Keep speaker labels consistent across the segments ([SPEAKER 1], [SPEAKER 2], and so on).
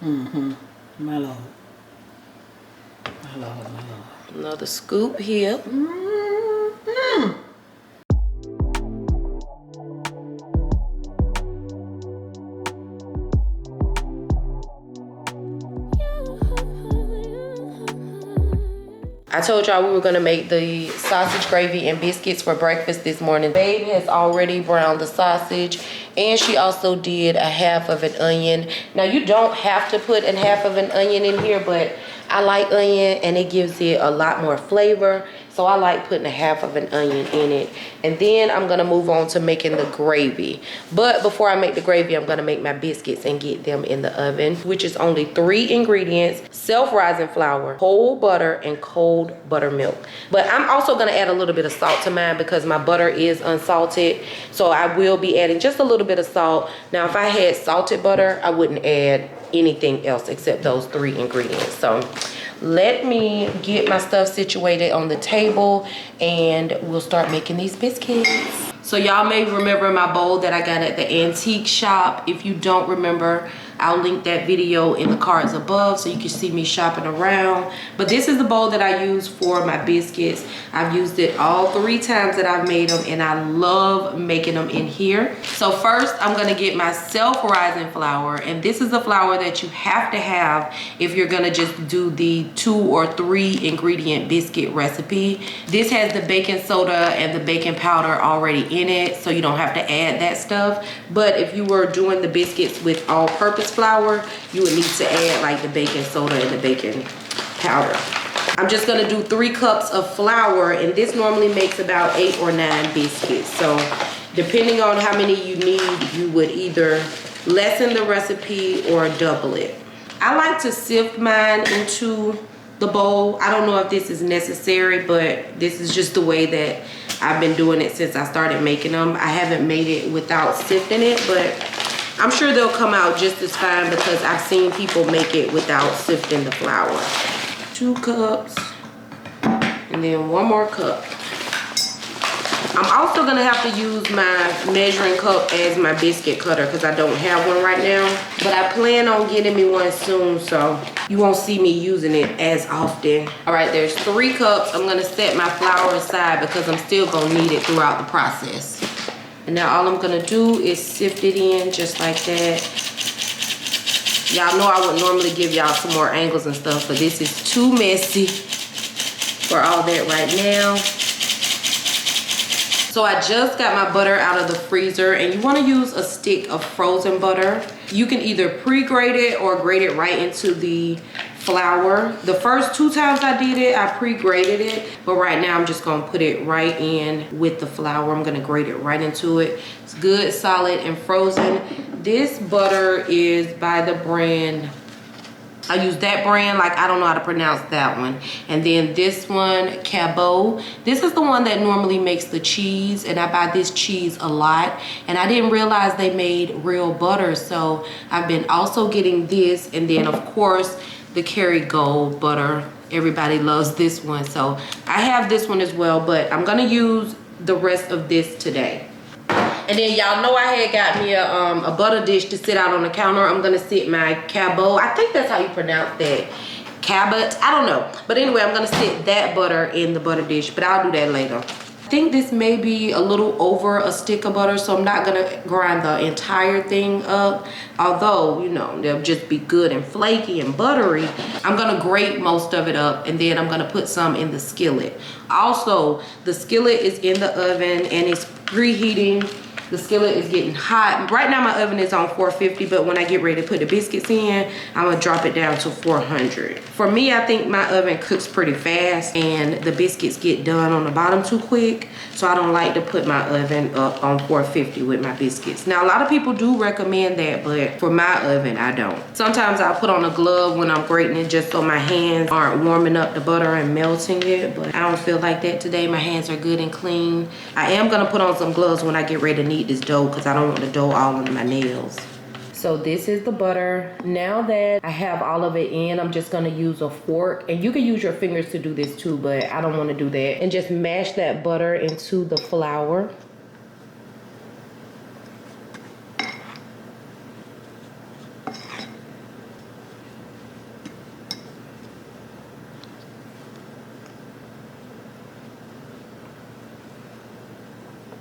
[SPEAKER 1] My lord. My lord, my lord.
[SPEAKER 2] Another scoop here. I told y'all we were gonna make the sausage gravy and biscuits for breakfast this morning. Babe has already browned the sausage, and she also did a half of an onion. Now you don't have to put a half of an onion in here, but I like onion and it gives it a lot more flavor. So I like putting a half of an onion in it. And then I'm gonna move on to making the gravy. But before I make the gravy, I'm gonna make my biscuits and get them in the oven, which is only 3 ingredients: self-rising flour, whole butter, and cold buttermilk. But I'm also gonna add a little bit of salt to mine because my butter is unsalted. So I will be adding just a little bit of salt. Now, if I had salted butter, I wouldn't add anything else except those 3 ingredients. So let me get my stuff situated on the table and we'll start making these biscuits. So y'all may remember my bowl that I got at the antique shop. If you don't remember, I'll link that video in the cards above so you can see me shopping around. But this is the bowl that I use for my biscuits. I've used it all 3 times that I've made them, and I love making them in here. So first, I'm gonna get my self-rising flour, and this is the flour that you have to have if you're gonna just do the 2 or 3 ingredient biscuit recipe. This has the baking soda and the baking powder already in it, so you don't have to add that stuff. But if you were doing the biscuits with all-purpose flour, you would need to add like the baking soda and the baking powder. I'm just gonna do 3 cups of flour, and this normally makes about 8 or 9 biscuits. So depending on how many you need, you would either lessen the recipe or double it. I like to sift mine into the bowl. I don't know if this is necessary, but this is just the way that I've been doing it since I started making them. I haven't made it without sifting it, but I'm sure they'll come out just as fine because I've seen people make it without sifting the flour. 2 cups, and then 1 more cup. I'm also gonna have to use my measuring cup as my biscuit cutter because I don't have one right now, but I plan on getting me one soon, so you won't see me using it as often. All right, there's 3 cups. I'm gonna set my flour aside because I'm still gonna need it throughout the process. And now all I'm gonna do is sift it in just like that. Y'all know I would normally give y'all some more angles and stuff, but this is too messy for all that right now. So I just got my butter out of the freezer, and you wanna use a stick of frozen butter. You can either pre-grate it or grate it right into the flour. The first 2 times I did it, I pre-grated it, but right now I'm just gonna put it right in with the flour. I'm gonna grate it right into it. It's good, solid, and frozen. This butter is by the brand, I use that brand, like I don't know how to pronounce that one. And then this one, Cabot. This is the one that normally makes the cheese, and I buy this cheese a lot. And I didn't realize they made real butter, so I've been also getting this, and then of course the Kerrygold butter. Everybody loves this one, so I have this one as well, but I'm gonna use the rest of this today. And then y'all know I had got me a butter dish to sit out on the counter. I'm gonna sit my Cabot, I think that's how you pronounce that, Cabot, I don't know. But anyway, I'm gonna sit that butter in the butter dish, but I'll do that later. I think this may be a little over a stick of butter, so I'm not gonna grind the entire thing up. Although, you know, they'll just be good and flaky and buttery. I'm gonna grate most of it up, and then I'm gonna put some in the skillet. Also, the skillet is in the oven and it's preheating. The skillet is getting hot. Right now my oven is on 450, but when I get ready to put the biscuits in, I'm gonna drop it down to 400. For me, I think my oven cooks pretty fast and the biscuits get done on the bottom too quick. So I don't like to put my oven up on 450 with my biscuits. Now, a lot of people do recommend that, but for my oven, I don't. Sometimes I'll put on a glove when I'm grating it just so my hands aren't warming up the butter and melting it, but I don't feel like that today. My hands are good and clean. I am gonna put on some gloves when I get ready to knead this dough because I don't want the dough all under my nails. So this is the butter. Now that I have all of it in, I'm just gonna use a fork, and you can use your fingers to do this too, but I don't wanna do that. And just mash that butter into the flour.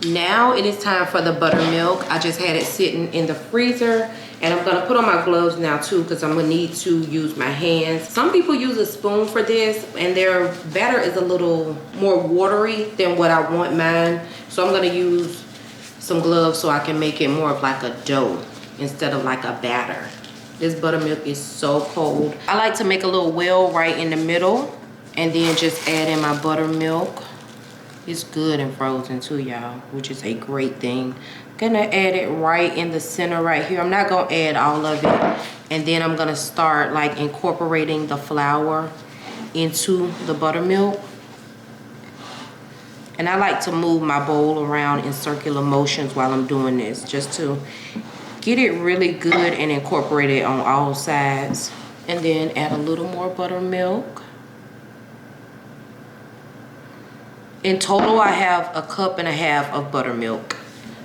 [SPEAKER 2] Now it is time for the buttermilk. I just had it sitting in the freezer, and I'm gonna put on my gloves now too, because I'm gonna need to use my hands. Some people use a spoon for this, and their batter is a little more watery than what I want mine. So I'm gonna use some gloves so I can make it more of like a dough instead of like a batter. This buttermilk is so cold. I like to make a little well right in the middle and then just add in my buttermilk. It's good and frozen too, y'all, which is a great thing. Gonna add it right in the center right here. I'm not gonna add all of it. And then I'm gonna start like incorporating the flour into the buttermilk. And I like to move my bowl around in circular motions while I'm doing this, just to get it really good and incorporate it on all sides. And then add a little more buttermilk. In total, I have 1.5 cups of buttermilk,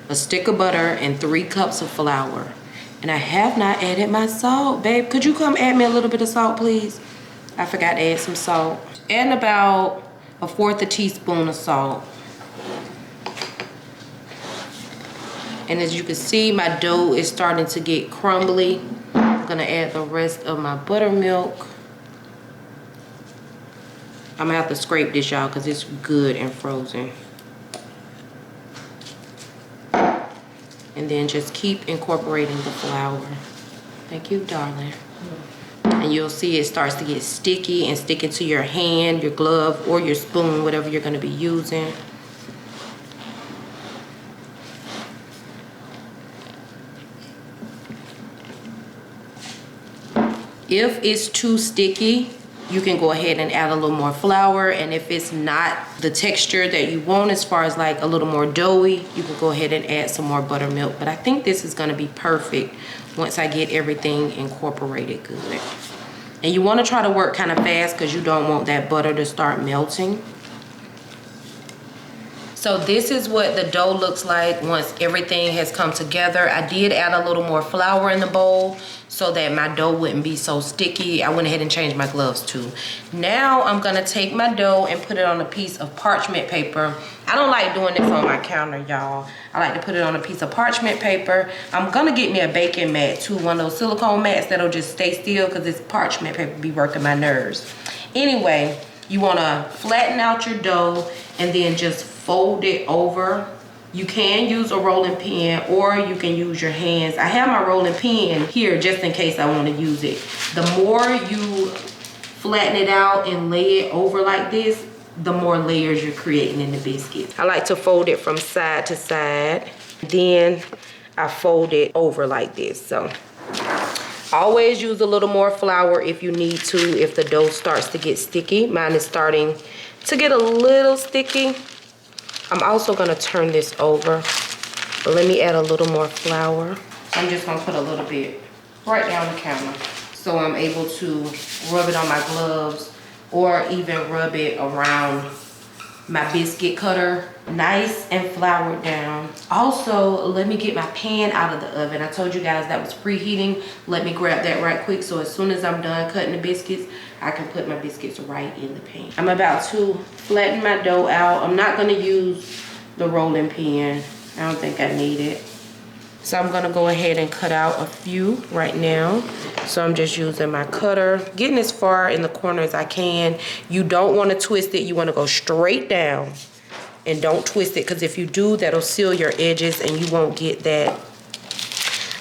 [SPEAKER 2] a stick of butter, and 3 cups of flour. And I have not added my salt. Babe, could you come add me a little bit of salt, please? I forgot to add some salt. Adding about 1/4 teaspoon of salt. And as you can see, my dough is starting to get crumbly. I'm gonna add the rest of my buttermilk. I'm gonna have to scrape this, y'all, because it's good and frozen. And then just keep incorporating the flour. Thank you, darling. And you'll see it starts to get sticky and stick into your hand, your glove, or your spoon, whatever you're gonna be using. If it's too sticky, you can go ahead and add a little more flour. And if it's not the texture that you want, as far as like a little more doughy, you can go ahead and add some more buttermilk. But I think this is gonna be perfect once I get everything incorporated good. And you wanna try to work kind of fast because you don't want that butter to start melting. So this is what the dough looks like once everything has come together. I did add a little more flour in the bowl so that my dough wouldn't be so sticky. I went ahead and changed my gloves too. Now I'm gonna take my dough and put it on a piece of parchment paper. I don't like doing this on my counter, y'all. I like to put it on a piece of parchment paper. I'm gonna get me a baking mat too, one of those silicone mats that'll just stay still, because this parchment paper be working my nerves. Anyway, you wanna flatten out your dough and then just fold it over. You can use a rolling pin or you can use your hands. I have my rolling pin here just in case I want to use it. The more you flatten it out and lay it over like this, the more layers you're creating in the biscuit. I like to fold it from side to side. Then I fold it over like this. So always use a little more flour if you need to, if the dough starts to get sticky. Mine is starting to get a little sticky. I'm also gonna turn this over, but let me add a little more flour. I'm just gonna put a little bit right down the counter so I'm able to rub it on my gloves or even rub it around my biscuit cutter. Nice and floured down. Also, let me get my pan out of the oven. I told you guys that was preheating. Let me grab that right quick so as soon as I'm done cutting the biscuits, I can put my biscuits right in the pan. I'm about to flatten my dough out. I'm not gonna use the rolling pin. I don't think I need it. So I'm gonna go ahead and cut out a few right now. So I'm just using my cutter, getting as far in the corner as I can. You don't wanna twist it, you wanna go straight down. And don't twist it, because if you do, that'll seal your edges and you won't get that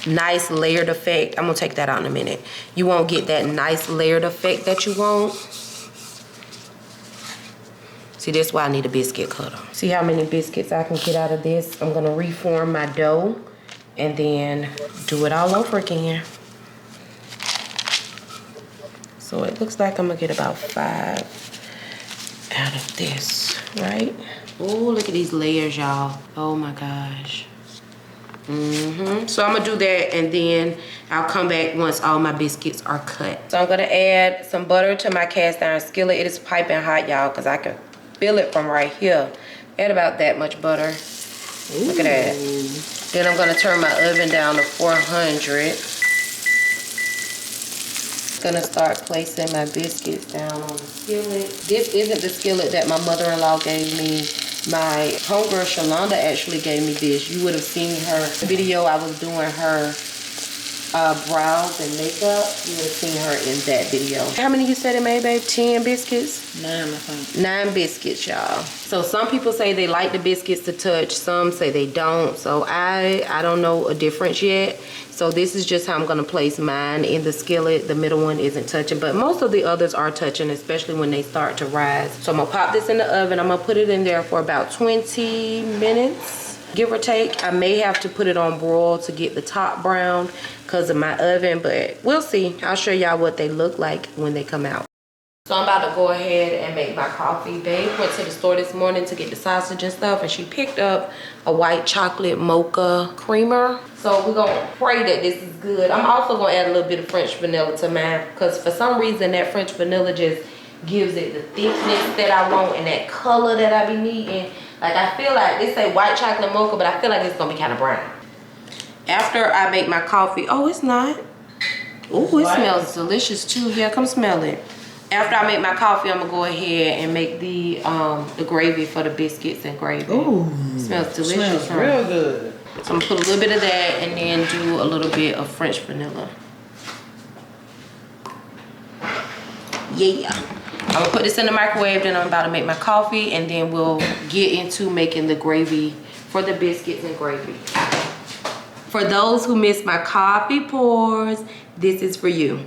[SPEAKER 2] nice layered effect. I'm gonna take that out in a minute. You won't get that nice layered effect that you want. See, that's why I need a biscuit cutter. See how many biscuits I can get out of this? I'm gonna reform my dough and then do it all over again. So it looks like I'm gonna get about 5 out of this, right? Oh, look at these layers, y'all. Oh my gosh. So I'm gonna do that and then I'll come back once all my biscuits are cut. So I'm gonna add some butter to my cast iron skillet. It is piping hot, y'all, because I can feel it from right here. Add about that much butter. Ooh. Look at that. Then I'm gonna turn my oven down to 400. Gonna start placing my biscuits down on the skillet. This isn't the skillet that my mother-in-law gave me. My homegirl Shalonda actually gave me this. You would have seen her video. I was doing her brows and makeup. You would have seen her in that video. How many you said it made, babe? 10 biscuits?
[SPEAKER 1] 9, I think.
[SPEAKER 2] 9 biscuits, y'all. So some people say they like the biscuits to touch. Some say they don't. So I don't know a difference yet. So this is just how I'm gonna place mine in the skillet. The middle one isn't touching, but most of the others are touching, especially when they start to rise. So I'm gonna pop this in the oven. I'm gonna put it in there for about 20 minutes, give or take. I may have to put it on broil to get the top brown because of my oven, but we'll see. I'll show y'all what they look like when they come out. So I'm about to go ahead and make my coffee. Babe went to the store this morning to get the sausage and stuff, and she picked up a white chocolate mocha creamer. So we're gonna pray that this is good. I'm also gonna add a little bit of French vanilla to mine because for some reason that French vanilla just gives it the thickness that I want and that color that I be needing. Like I feel like they say white chocolate mocha, but I feel like it's gonna be kind of brown. After I make my coffee, oh, it's not. Oh, it smells delicious too. Yeah, come smell it. After I make my coffee, I'm gonna go ahead and make the gravy for the biscuits and gravy. Ooh, smells delicious.
[SPEAKER 1] Smells real good.
[SPEAKER 2] So I'm gonna put a little bit of that and then do a little bit of French vanilla. Yeah. I'm gonna put this in the microwave, then I'm about to make my coffee, and then we'll get into making the gravy for the biscuits and gravy. For those who missed my coffee pours, this is for you.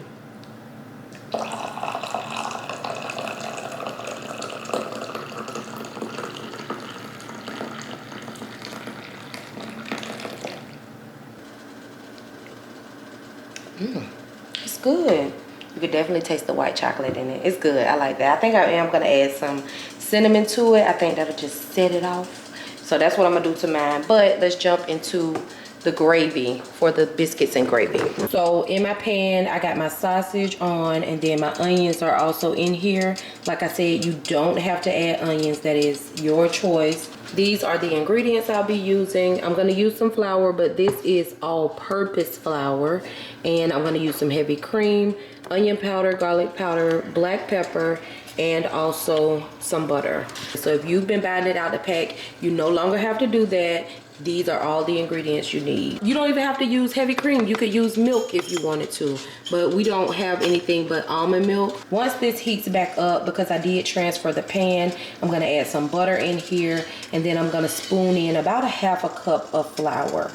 [SPEAKER 2] It's good. You could definitely taste the white chocolate in it. It's good. I like that. I think I am going to add some cinnamon to it. I think that'll just set it off. So that's what I'm going to do to mine. But let's jump into the gravy for the biscuits and gravy. So in my pan, I got my sausage on, and then my onions are also in here. Like I said, you don't have to add onions. That is your choice. These are the ingredients I'll be using. I'm going to use some flour, but this is all-purpose flour. And I'm going to use some heavy cream, onion powder, garlic powder, black pepper, and also some butter. So if you've been buying it out the pack, you no longer have to do that. These are all the ingredients you need. You don't even have to use heavy cream. You could use milk if you wanted to, but we don't have anything but almond milk. Once this heats back up, because I did transfer the pan, I'm gonna add some butter in here, and then I'm gonna spoon in about a half a cup of flour.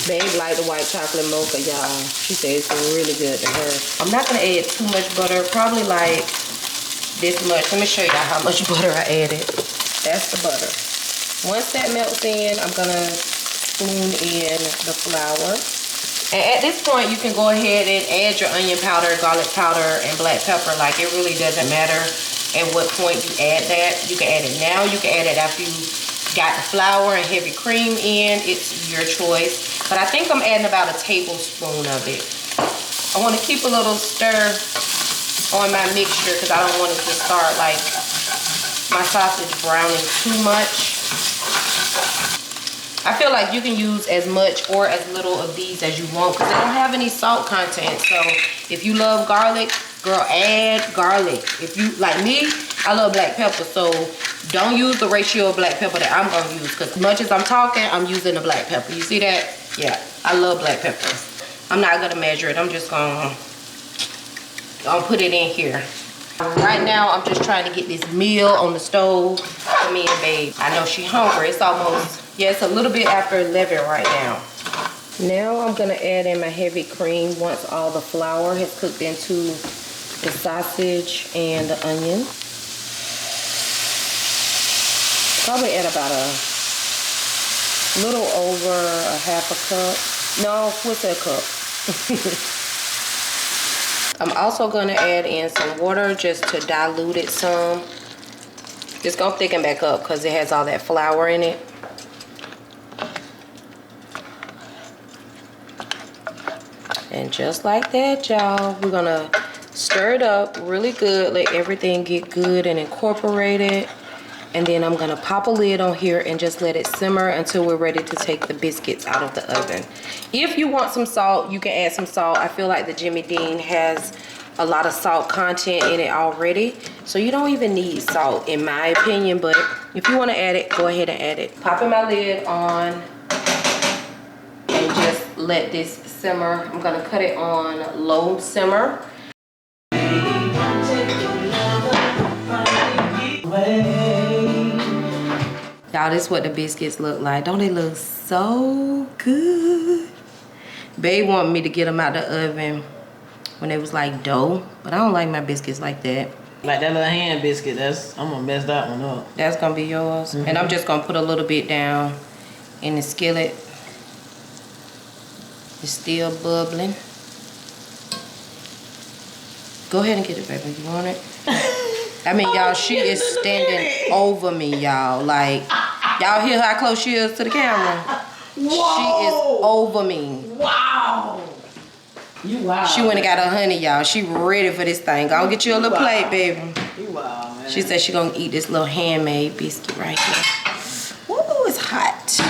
[SPEAKER 2] Babe like the white chocolate mocha, y'all. She says it's really good to her. I'm not gonna add too much butter, probably like this much. Let me show y'all how much butter I added. That's the butter. Once that melts in, I'm gonna spoon in the flour. And at this point, you can go ahead and add your onion powder, garlic powder, and black pepper. Like, it really doesn't matter at what point you add that. You can add it now, you can add it after you got the flour and heavy cream in. It's your choice. But I think I'm adding about a tablespoon of it. I wanna keep a little stir on my mixture because I don't want it to start like my sausage browning too much. I feel like you can use as much or as little of these as you want because they don't have any salt content. So if you love garlic, girl, add garlic. If you, like me, I love black pepper. So don't use the ratio of black pepper that I'm going to use because as much as I'm talking, I'm using the black pepper. You see that? Yeah, I love black pepper. I'm not going to measure it. I'm just going to put it in here. Right now, I'm just trying to get this meal on the stove for me and babe. I know she's hungry. It's almost, yeah, it's a little bit after 11 right now. Now I'm gonna add in my heavy cream once all the flour has cooked into the sausage and the onion. Probably add about a little over a half a cup. No, what's a cup? I'm also gonna add in some water just to dilute it some. It's gonna thicken back up because it has all that flour in it. And just like that, y'all, we're gonna stir it up really good, let everything get good and incorporated. And then I'm gonna pop a lid on here and just let it simmer until we're ready to take the biscuits out of the oven. If you want some salt, you can add some salt. I feel like the Jimmy Dean has a lot of salt content in it already. So you don't even need salt in my opinion, but if you want to add it, go ahead and add it. Popping my lid on and just let this simmer. I'm gonna cut it on low simmer. Y'all, this is what the biscuits look like. Don't they look so good? Babe wanted me to get them out the oven when it was like dough, but I don't like my biscuits like that.
[SPEAKER 1] Like that little hand biscuit, I'm gonna mess that one up.
[SPEAKER 2] That's gonna be yours. And I'm just gonna put a little bit down in the skillet. It's still bubbling. Go ahead and get it, baby. You want it? I mean, y'all, she is standing over me, y'all. Like, y'all hear how close she is to the camera? Whoa. She is over me.
[SPEAKER 1] Wow. You wow.
[SPEAKER 2] She went and got her honey, y'all. She ready for this thing. Go get you a little plate, baby.
[SPEAKER 1] You wow, man.
[SPEAKER 2] She said she gonna eat this little handmade biscuit right here. Woo, it's hot.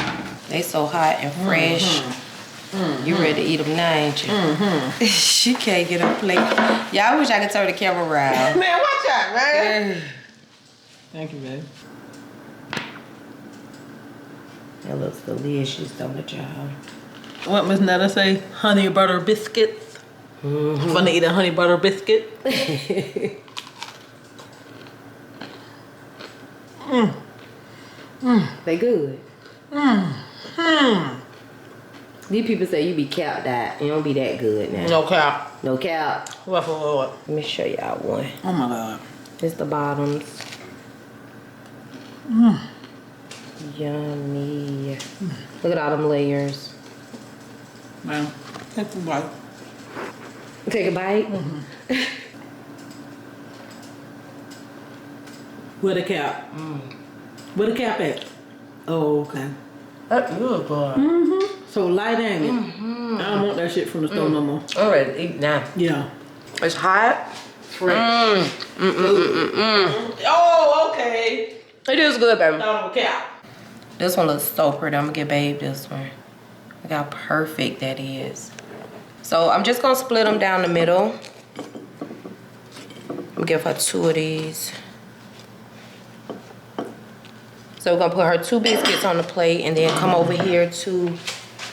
[SPEAKER 2] They so hot and fresh. You ready to eat them now, ain't you? She can't get a plate. Y'all, I wish I could turn the camera around.
[SPEAKER 1] Man, watch out, man. Thank you, babe.
[SPEAKER 2] That looks delicious, don't it, y'all?
[SPEAKER 1] What Miss Netta say? Honey butter biscuits. Fun to eat a honey butter biscuit.
[SPEAKER 2] They good. These people say you be capped out. You don't be that good now.
[SPEAKER 1] No cap.
[SPEAKER 2] No cap.
[SPEAKER 1] What for what?
[SPEAKER 2] Let me show y'all one.
[SPEAKER 1] Oh my God.
[SPEAKER 2] It's the bottoms. Yummy. Look at all them layers.
[SPEAKER 1] Man, take a bite.
[SPEAKER 2] Take a bite?
[SPEAKER 1] Where the cap? Where the cap at? Oh, okay.
[SPEAKER 2] That is good.
[SPEAKER 1] So light ain't it? I don't want that shit from the store no more.
[SPEAKER 2] I'm ready to eat now.
[SPEAKER 1] Yeah.
[SPEAKER 2] It's hot.
[SPEAKER 1] Fresh. Oh, okay.
[SPEAKER 2] It is good, baby.
[SPEAKER 1] Thought of a cap.
[SPEAKER 2] This one looks so pretty. I'm gonna get Babe this one. Look how perfect that is. So I'm just gonna split them down the middle. I'm gonna give her 2 of these. So we're gonna put her 2 biscuits on the plate and then come over here to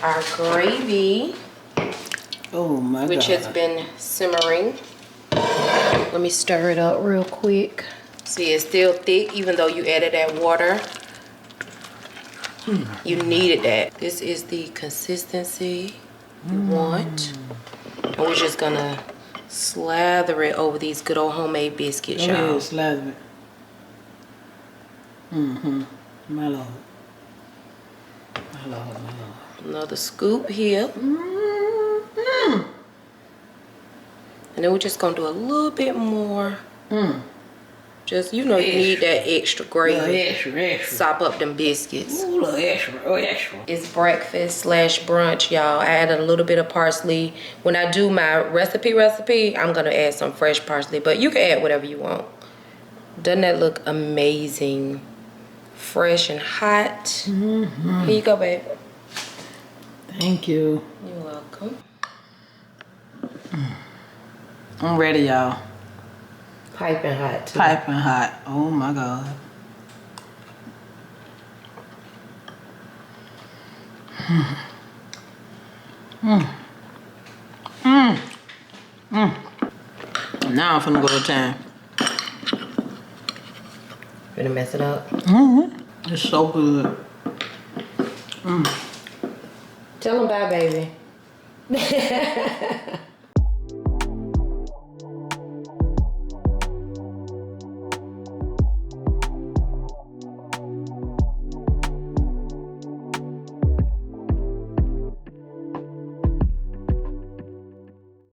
[SPEAKER 2] our gravy.
[SPEAKER 1] Oh my God.
[SPEAKER 2] Which has been simmering. Let me stir it up real quick. See, it's still thick even though you added that water. You needed that. This is the consistency you want. And we're just gonna slather it over these good old homemade biscuits, y'all.
[SPEAKER 1] Slather it. My Lord. My Lord, my Lord.
[SPEAKER 2] Another scoop here. And then we're just gonna do a little bit more. Just, you know, you need that extra gravy.
[SPEAKER 1] Extra.
[SPEAKER 2] Sop up them biscuits.
[SPEAKER 1] Ooh, little extra.
[SPEAKER 2] It's breakfast / brunch, y'all. I added a little bit of parsley. When I do my recipe, I'm gonna add some fresh parsley, but you can add whatever you want. Doesn't that look amazing? Fresh and hot. Here you go, babe.
[SPEAKER 1] Thank you.
[SPEAKER 2] You're welcome.
[SPEAKER 1] I'm ready, y'all.
[SPEAKER 2] Piping hot, too.
[SPEAKER 1] Piping hot. Oh my God. Now I'm finna go to town.
[SPEAKER 2] Gonna mess it up?
[SPEAKER 1] It's so good.
[SPEAKER 2] Tell them bye, baby.